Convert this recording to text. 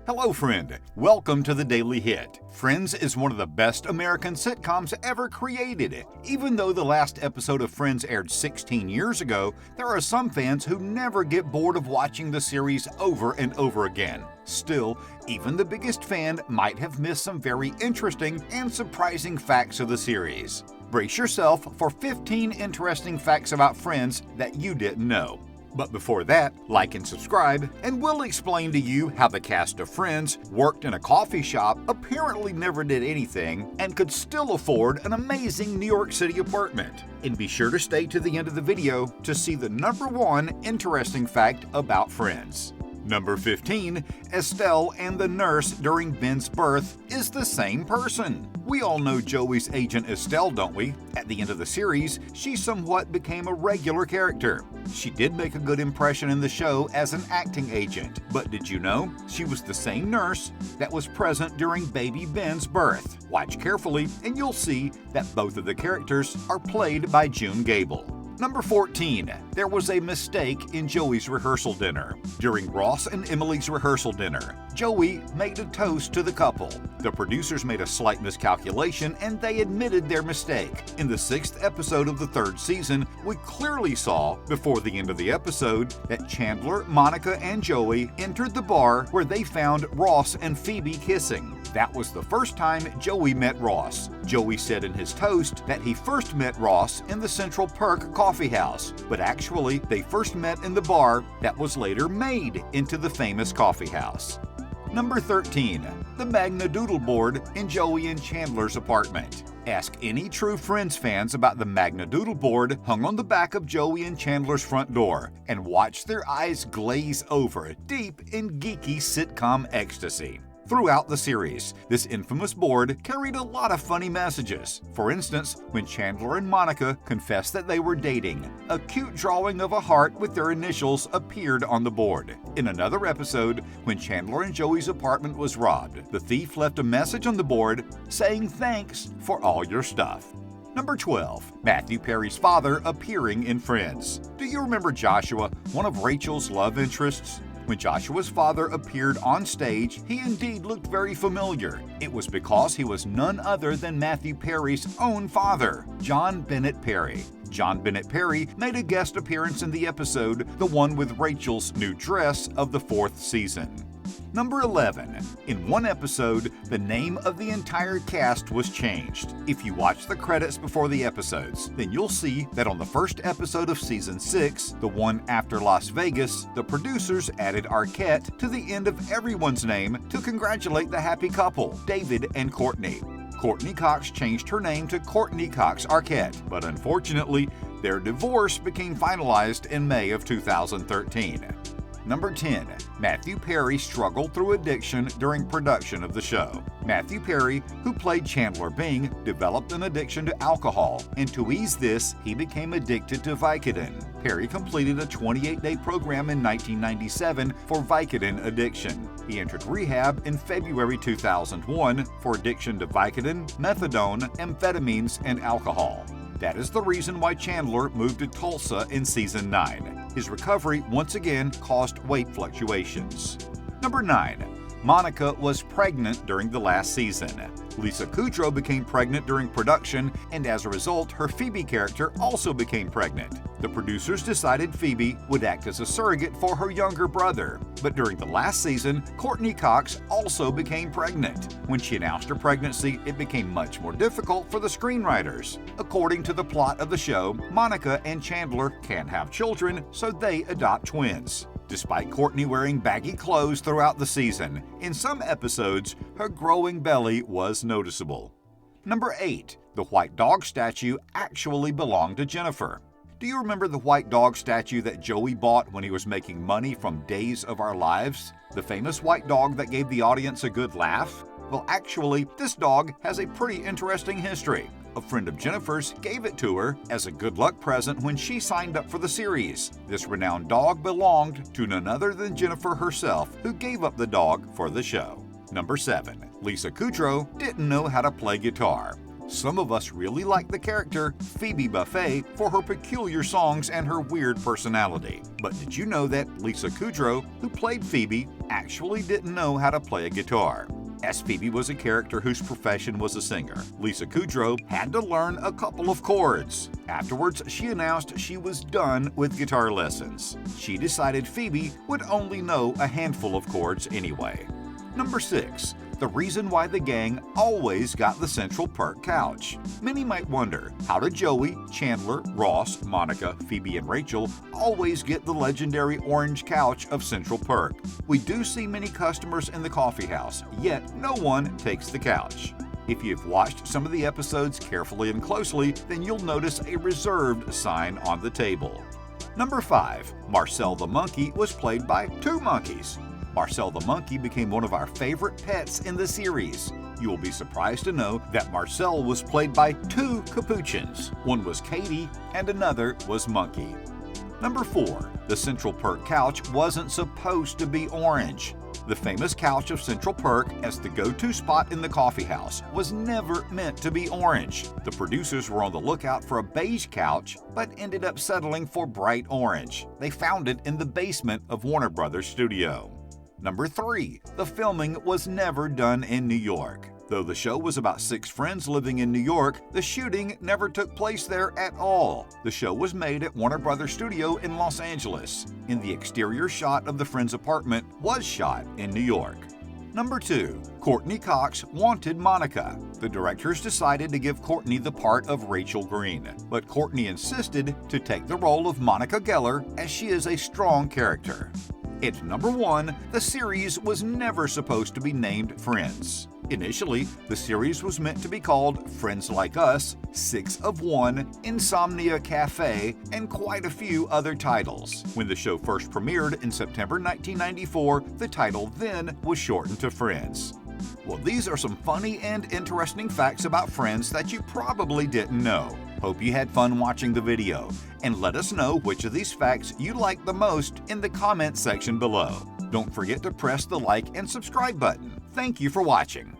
Hello, friend. Welcome to the Daily Hit. Friends is one of the best American sitcoms ever created. Even though the last episode of Friends aired 16 years ago, there are some fans who never get bored of watching the series over and over again. Still, even the biggest fan might have missed some very interesting and surprising facts of the series. Brace yourself for 15 interesting facts about Friends that you didn't know. But before that, like and subscribe, and we'll explain to you how the cast of Friends worked in a coffee shop, apparently never did anything, and could still afford an amazing New York City apartment. And be sure to stay to the end of the video to see the number one interesting fact about Friends. Number 15, Estelle and the nurse during Ben's birth is the same person. We all know Joey's agent Estelle, don't we? At the end of the series, she somewhat became a regular character. She did make a good impression in the show as an acting agent, but did you know she was the same nurse that was present during baby Ben's birth? Watch carefully and you'll see that both of the characters are played by June Gable. Number 14. There was a mistake in Joey's rehearsal dinner. During Ross and Emily's rehearsal dinner, Joey made a toast to the couple. The producers made a slight miscalculation and they admitted their mistake. In the 6th episode of the 3rd season, we clearly saw, before the end of the episode, that Chandler, Monica, and Joey entered the bar where they found Ross and Phoebe kissing. That was the first time Joey met Ross. Joey said in his toast that he first met Ross in the Central Perk coffee house, but actually they first met in the bar that was later made into the famous coffee house. Number 13. The Magna Doodle board in Joey and Chandler's apartment. Ask any true Friends fans about the Magna Doodle board hung on the back of Joey and Chandler's front door, and watch their eyes glaze over deep in geeky sitcom ecstasy. Throughout the series, this infamous board carried a lot of funny messages. For instance, when Chandler and Monica confessed that they were dating, a cute drawing of a heart with their initials appeared on the board. In another episode, when Chandler and Joey's apartment was robbed, the thief left a message on the board saying thanks for all your stuff. Number 12. Matthew Perry's father appearing in Friends. Do you remember Joshua, one of Rachel's love interests? When Joshua's father appeared on stage, he indeed looked very familiar. It was because he was none other than Matthew Perry's own father, John Bennett Perry. John Bennett Perry made a guest appearance in the episode, the one with Rachel's new dress of the 4th season. Number 11. In one episode, the name of the entire cast was changed. If you watch the credits before the episodes, then you'll see that on the first episode of Season 6, the one after Las Vegas, the producers added Arquette to the end of everyone's name to congratulate the happy couple, David and Courtney. Courtney Cox changed her name to Courtney Cox Arquette, but unfortunately, their divorce became finalized in May of 2013. Number 10. Matthew Perry struggled through addiction during production of the show. Matthew Perry, who played Chandler Bing, developed an addiction to alcohol, and to ease this, he became addicted to Vicodin. Perry completed a 28-day program in 1997 for Vicodin addiction. He entered rehab in February 2001 for addiction to Vicodin, methadone, amphetamines, and alcohol. That is the reason why Chandler moved to Tulsa in Season 9. His recovery once again caused weight fluctuations. Number 9. Monica was pregnant during the last season. Lisa Kudrow became pregnant during production, and as a result, her Phoebe character also became pregnant. The producers decided Phoebe would act as a surrogate for her younger brother. But during the last season, Courtney Cox also became pregnant. When she announced her pregnancy, it became much more difficult for the screenwriters. According to the plot of the show, Monica and Chandler can't have children, so they adopt twins. Despite Courtney wearing baggy clothes throughout the season, in some episodes, her growing belly was noticeable. Number 8. The white dog statue actually belonged to Jennifer. Do you remember the white dog statue that Joey bought when he was making money from Days of Our Lives? The famous white dog that gave the audience a good laugh? Well, actually, this dog has a pretty interesting history. A friend of Jennifer's gave it to her as a good luck present when she signed up for the series. This renowned dog belonged to none other than Jennifer herself, who gave up the dog for the show. Number 7. Lisa Kudrow didn't know how to play guitar. Some of us really like the character Phoebe Buffay for her peculiar songs and her weird personality. But did you know that Lisa Kudrow, who played Phoebe, actually didn't know how to play a guitar? As Phoebe was a character whose profession was a singer, Lisa Kudrow had to learn a couple of chords. Afterwards, she announced she was done with guitar lessons. She decided Phoebe would only know a handful of chords anyway. Number 6. The reason why the gang always got the central perk couch. Many might wonder, how did Joey, Chandler, Ross, Monica, Phoebe, and Rachel always get the legendary orange couch of central perk? We do see many customers in the coffee house, yet no one takes the couch. If you've watched some of the episodes carefully and closely, then you'll notice a reserved sign on the table. Number 5. Marcel the monkey was played by 2 monkeys. Marcel the monkey became one of our favorite pets in the series. You will be surprised to know that Marcel was played by 2 capuchins. One was Katie and another was Monkey. Number 4. The Central Perk couch wasn't supposed to be orange. The famous couch of Central Perk as the go-to spot in the coffee house was never meant to be orange. The producers were on the lookout for a beige couch, but ended up settling for bright orange. They found it in the basement of Warner Brothers studio. Number 3. The filming was never done in New York. Though the show was about 6 friends living in New York, the shooting never took place there at all. The show was made at Warner Brothers Studio in Los Angeles, and the exterior shot of the friends' apartment was shot in New York. Number 2. Courtney Cox wanted Monica. The directors decided to give Courtney the part of Rachel Green, but Courtney insisted to take the role of Monica Geller as she is a strong character. At number 1, the series was never supposed to be named Friends. Initially, the series was meant to be called Friends Like Us, 6 of 1, Insomnia Cafe, and quite a few other titles. When the show first premiered in September 1994, the title then was shortened to Friends. Well, these are some funny and interesting facts about Friends that you probably didn't know. Hope you had fun watching the video, and let us know which of these facts you like the most in the comment section below. Don't forget to press the like and subscribe button. Thank you for watching.